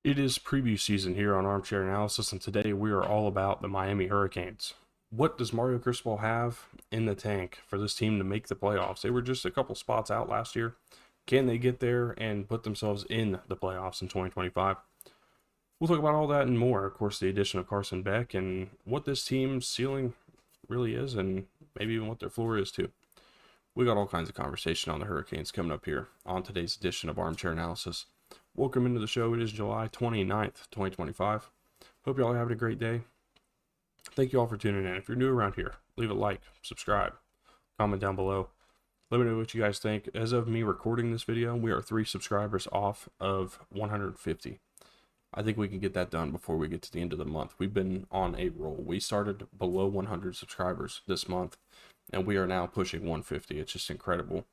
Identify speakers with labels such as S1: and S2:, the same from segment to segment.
S1: It is preview season here on Armchair Analysis, and today we are all about the Miami Hurricanes. What does Mario Cristobal have in the tank for this team to make the playoffs? They were just a couple spots out last year. Can they get there and put themselves in the playoffs in 2025? We'll talk about all that and more. Of course, the addition of Carson Beck and what this team's ceiling really is, and maybe even what their floor is too. We got all kinds of conversation on the Hurricanes coming up here on today's edition of Armchair Analysis. Welcome into the show. It is July 29th, 2025. Hope you all are having a great day. Thank you all for tuning in. If you're new around here, leave a like, subscribe, comment down below. Let me know what you guys think. As of me recording this video, we are 3 subscribers off of 150. I think we can get that done before we get to the end of the month. We've been on a roll. We started below 100 subscribers this month, and we are now pushing 150. It's just incredible.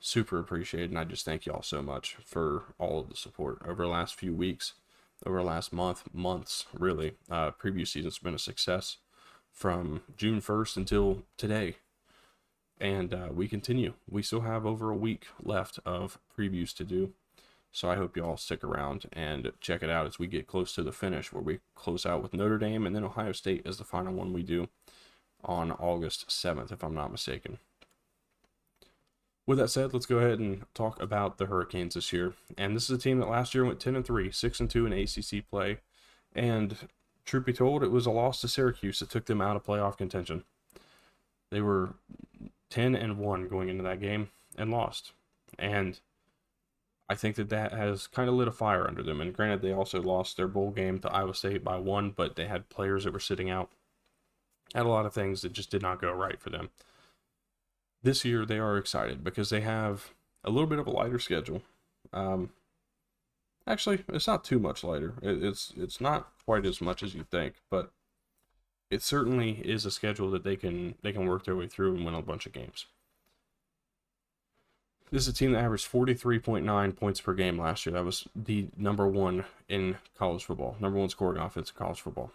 S1: Super appreciated, and I just thank y'all so much for all of the support over the last few weeks, over the last months, really. Preview season's been a success from June 1st until today, and we continue. We still have over a week left of previews to do, so I hope you all stick around and check it out as we get close to the finish, where we close out with Notre Dame, and then Ohio State is the final one we do on August 7th, if I'm not mistaken. With that said, let's go ahead and talk about the Hurricanes this year. And this is a team that last year went 10-3, 6-2 in ACC play. And truth be told, it was a loss to Syracuse that took them out of playoff contention. They were 10-1 going into that game and lost. And I think that has kind of lit a fire under them. And granted, they also lost their bowl game to Iowa State by 1, but they had players that were sitting out. Had a lot of things that just did not go right for them. This year they are excited because they have a little bit of a lighter schedule. Actually, it's not too much lighter. It's not quite as much as you think, but it certainly is a schedule that they can work their way through and win a bunch of games. This is a team that averaged 43.9 points per game last year. That was the number one in college football, number one scoring offense in college football.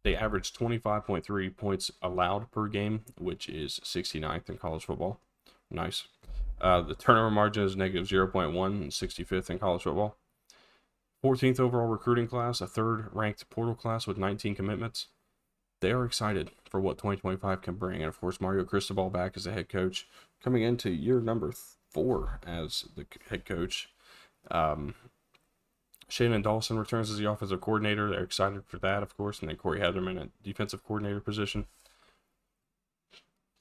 S1: They averaged 25.3 points allowed per game, which is 69th in college football. Nice. The turnover margin is negative 0.1 and 65th in college football. 14th overall recruiting class, a third ranked portal class with 19 commitments. They are excited for what 2025 can bring. And of course, Mario Cristobal back as a head coach, coming into year number 4 as the head coach. Shannon Dawson returns as the offensive coordinator. They're excited for that, of course. And then Corey Heatherman at defensive coordinator position.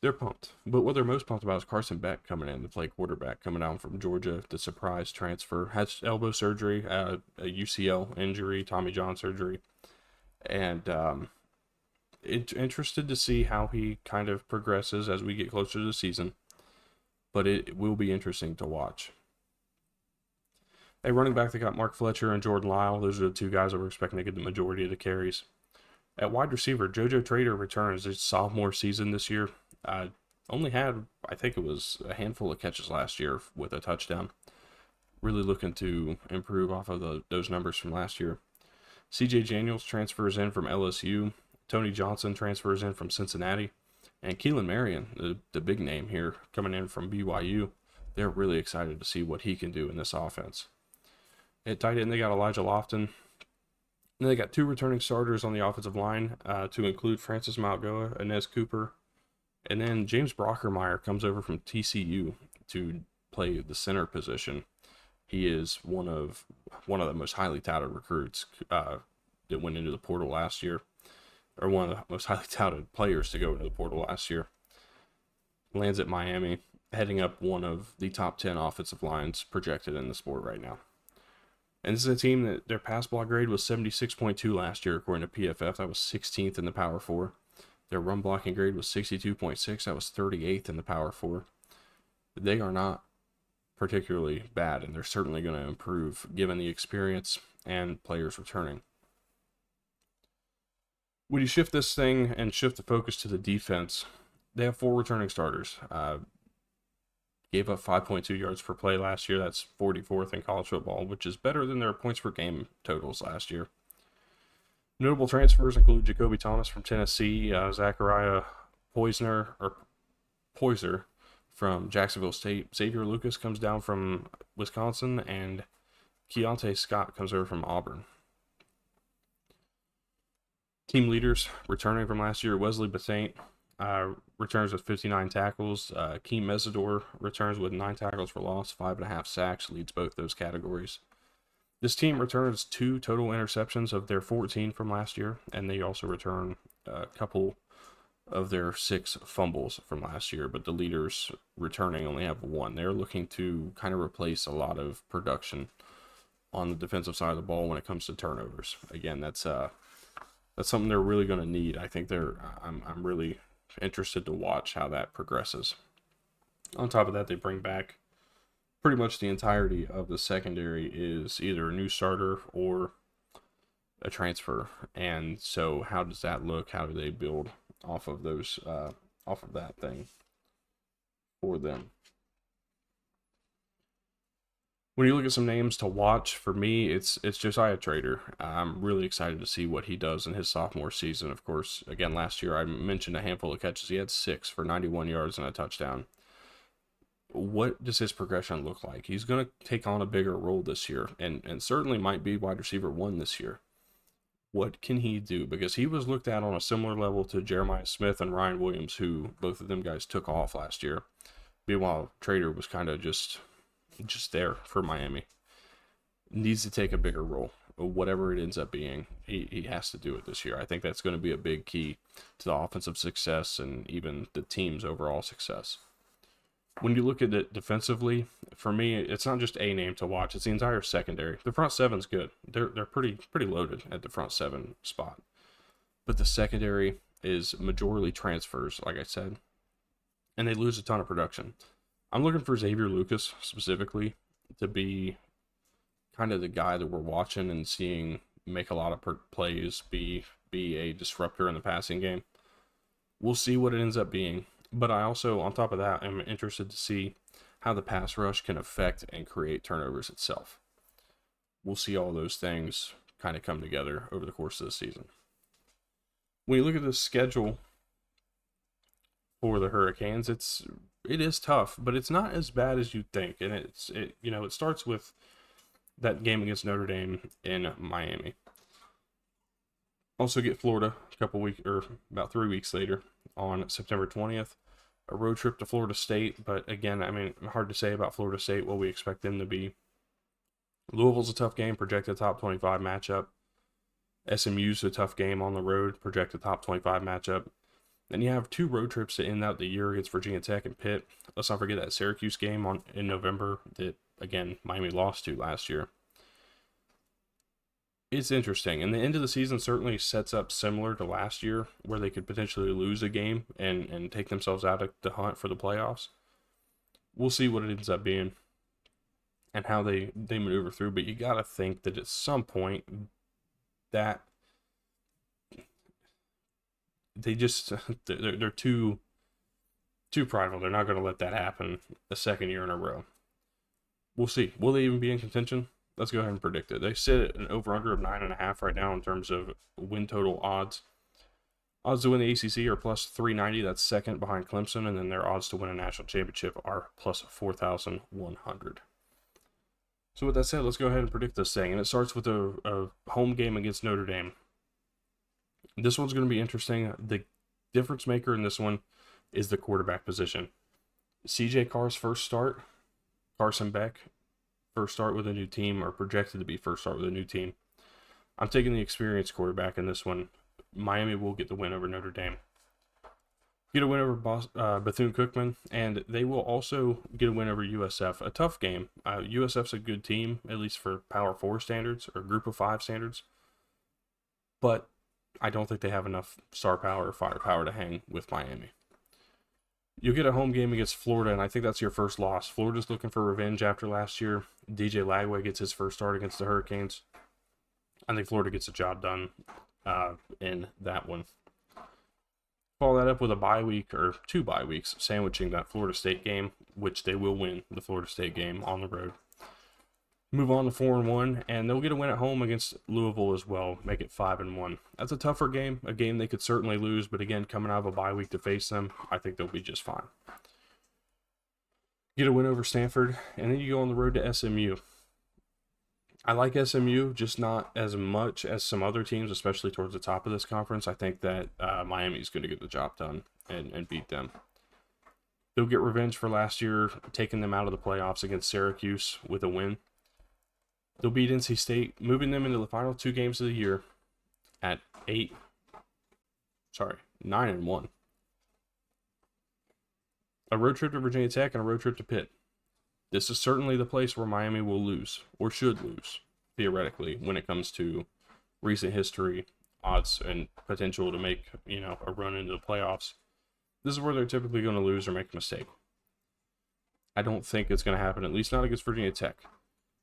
S1: They're pumped. But what they're most pumped about is Carson Beck coming in to play quarterback, coming down from Georgia, the surprise transfer. Had elbow surgery, a UCL injury, Tommy John surgery. And interested to see how he kind of progresses as we get closer to the season. But it will be interesting to watch. At running back, they got Mark Fletcher and Jordan Lyle. Those are the 2 guys that we're expecting to get the majority of the carries. At wide receiver, JoJo Trader returns his sophomore season this year. Only had, I think it was a handful of catches last year with a touchdown. Really looking to improve off of those numbers from last year. CJ Daniels transfers in from LSU. Tony Johnson transfers in from Cincinnati. And Keelan Marion, the big name here, coming in from BYU. They're really excited to see what he can do in this offense. At tight end, they got Elijah Lofton. And they got 2 returning starters on the offensive line to include Francis Malgoa, Inez Cooper. And then James Brockermeyer comes over from TCU to play the center position. He is one of the most highly touted recruits that went into the portal last year. Or one of the most highly touted players to go into the portal last year. Lands at Miami, heading up one of the top 10 offensive lines projected in the sport right now. And this is a team that their pass block grade was 76.2 last year, according to PFF. That was 16th in the Power 4. Their run blocking grade was 62.6. That was 38th in the Power 4. They are not particularly bad, and they're certainly going to improve given the experience and players returning. When you shift this thing and shift the focus to the defense, they have 4 returning starters. Gave up 5.2 yards per play last year. That's 44th in college football, which is better than their points per game totals last year. Notable transfers include Jacoby Thomas from Tennessee, Zachariah Poiser from Jacksonville State. Xavier Lucas comes down from Wisconsin, and Keontae Scott comes over from Auburn. Team leaders returning from last year, Wesley Bethane returns with 59 tackles. Keem Mesidor returns with 9 tackles for loss, 5.5 sacks, leads both those categories. This team returns 2 total interceptions of their 14 from last year, and they also return a couple of their 6 fumbles from last year, but the leaders returning only have 1. They're looking to kind of replace a lot of production on the defensive side of the ball when it comes to turnovers. Again, that's something they're really going to need. I think I'm really interested to watch how that progresses. On top of that, they bring back pretty much the entirety of the secondary is either a new starter or a transfer. And so how does that look? How do they build off of that thing for them? When you look at some names to watch, for me, it's Josiah Trader. I'm really excited to see what he does in his sophomore season. Of course, again, last year I mentioned a handful of catches. He had 6 for 91 yards and a touchdown. What does his progression look like? He's going to take on a bigger role this year and certainly might be wide receiver 1 this year. What can he do? Because he was looked at on a similar level to Jeremiah Smith and Ryan Williams, who both of them guys took off last year. Meanwhile, Trader was kind of just there for Miami. Needs to take a bigger role. Whatever it ends up being, he has to do it this year. I think that's going to be a big key to the offensive success and even the team's overall success. When you look at it defensively, for me, it's not just a name to watch. It's the entire secondary. The front seven's good. They're pretty loaded at the front 7 spot. But the secondary is majorly transfers, like I said, and they lose a ton of production. I'm looking for Xavier Lucas specifically to be kind of the guy that we're watching and seeing make a lot of plays, be a disruptor in the passing game. We'll see what it ends up being. But I also, on top of that, am interested to see how the pass rush can affect and create turnovers itself. We'll see all those things kind of come together over the course of the season. When you look at the schedule for the Hurricanes, it is tough, but it's not as bad as you think. And it starts with that game against Notre Dame in Miami. Also get Florida about 3 weeks later on September 20th. A road trip to Florida State, but again, hard to say about Florida State what we expect them to be. Louisville's a tough game, projected top 25 matchup. SMU's a tough game on the road, projected top 25 matchup. Then you have 2 road trips to end out the year against Virginia Tech and Pitt. Let's not forget that Syracuse game in November that, again, Miami lost to last year. It's interesting, and the end of the season certainly sets up similar to last year, where they could potentially lose a game and take themselves out of the hunt for the playoffs. We'll see what it ends up being and how they maneuver through, but you got to think that at some point that they're too prideful. They're not going to let that happen a second year in a row. We'll see. Will they even be in contention? Let's go ahead and predict it. They sit at an over-under of 9.5 right now in terms of win total odds. Odds to win the ACC are plus 390. That's second behind Clemson. And then their odds to win a national championship are plus 4,100. So with that said, let's go ahead and predict this thing. And it starts with a home game against Notre Dame. This one's going to be interesting. The difference maker in this one is the quarterback position. CJ Carr's first start, Carson Beck, first start with a new team, or projected to be first start with a new team. I'm taking the experienced quarterback in this one. Miami will get the win over Notre Dame. Get a win over Bethune-Cookman, and they will also get a win over USF. A tough game. USF's a good team, at least for Power 4 standards, or Group of 5 standards. But I don't think they have enough star power or firepower to hang with Miami. You'll get a home game against Florida, and I think that's your first loss. Florida's looking for revenge after last year. DJ Lagway gets his first start against the Hurricanes. I think Florida gets the job done in that one. Follow that up with a bye week, or 2 bye weeks, sandwiching that Florida State game, which they will win the Florida State game on the road. Move on to 4-1, and they'll get a win at home against Louisville as well, make it 5-1. That's a tougher game, a game they could certainly lose, but again, coming out of a bye week to face them, I think they'll be just fine. Get a win over Stanford, and then you go on the road to SMU. I like SMU, just not as much as some other teams, especially towards the top of this conference. I think that Miami's going to get the job done and beat them. They'll get revenge for last year, taking them out of the playoffs against Syracuse with a win. They'll beat NC State, moving them into the final 2 games of the year at 9-1. A road trip to Virginia Tech and a road trip to Pitt. This is certainly the place where Miami will lose, or should lose, theoretically, when it comes to recent history, odds, and potential to make, a run into the playoffs. This is where they're typically going to lose or make a mistake. I don't think it's going to happen, at least not against Virginia Tech.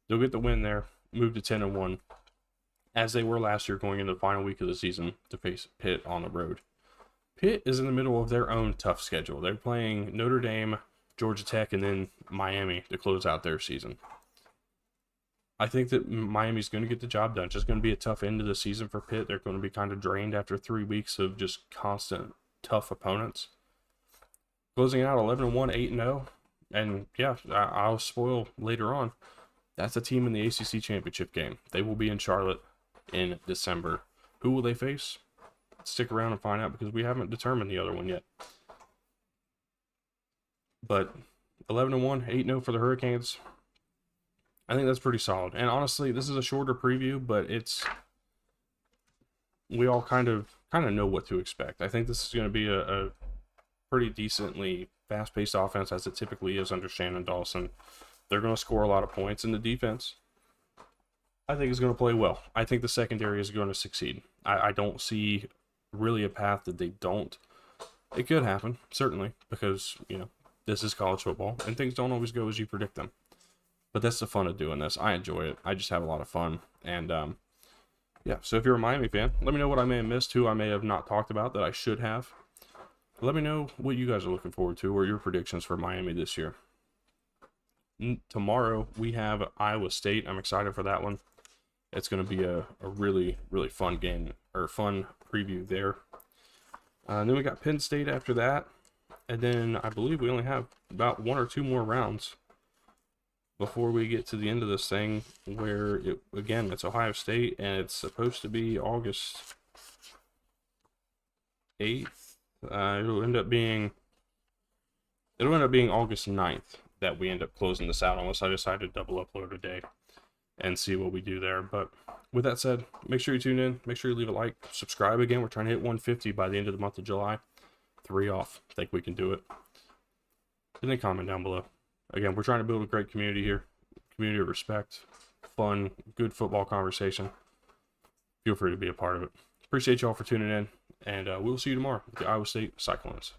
S1: They'll get the win there, move to 10-1, as they were last year going into the final week of the season to face Pitt on the road. Pitt is in the middle of their own tough schedule. They're playing Notre Dame, Georgia Tech, and then Miami to close out their season. I think that Miami's going to get the job done. It's just going to be a tough end of the season for Pitt. They're going to be kind of drained after 3 weeks of just constant tough opponents. Closing out 11-1, 8-0. And yeah, I'll spoil later on. That's a team in the ACC championship game. They will be in Charlotte in December. Who will they face? Stick around and find out, because we haven't determined the other one yet. But 11-1, 8-0 for the Hurricanes. I think that's pretty solid. And honestly, this is a shorter preview, but we all kind of know what to expect. I think this is going to be a pretty decently fast-paced offense, as it typically is under Shannon Dawson. They're going to score a lot of points, in the defense, I think, is going to play well. I think the secondary is going to succeed. I don't see really a path that they don't. It could happen, certainly, because, this is college football, and things don't always go as you predict them. But that's the fun of doing this. I enjoy it. I just have a lot of fun. And, yeah, so if you're a Miami fan, let me know what I may have missed, who I may have not talked about that I should have. Let me know what you guys are looking forward to, or your predictions for Miami this year. Tomorrow, we have Iowa State. I'm excited for that one. It's going to be a really, really fun game, or fun preview there. And then we got Penn State after that. And then I believe we only have about 1 or 2 more rounds before we get to the end of this thing, where, it's Ohio State, and it's supposed to be August 8th. It'll end up being August 9th that we end up closing this out, unless I decide to double upload a day and see what we do there. But with that said, make sure you tune in. Make sure you leave a like. Subscribe again. We're trying to hit 150 by the end of the month of July. 3 off. I think we can do it. And then comment down below. Again, we're trying to build a great community here. Community of respect, fun, good football conversation. Feel free to be a part of it. Appreciate y'all for tuning in. And we'll see you tomorrow with the Iowa State Cyclones.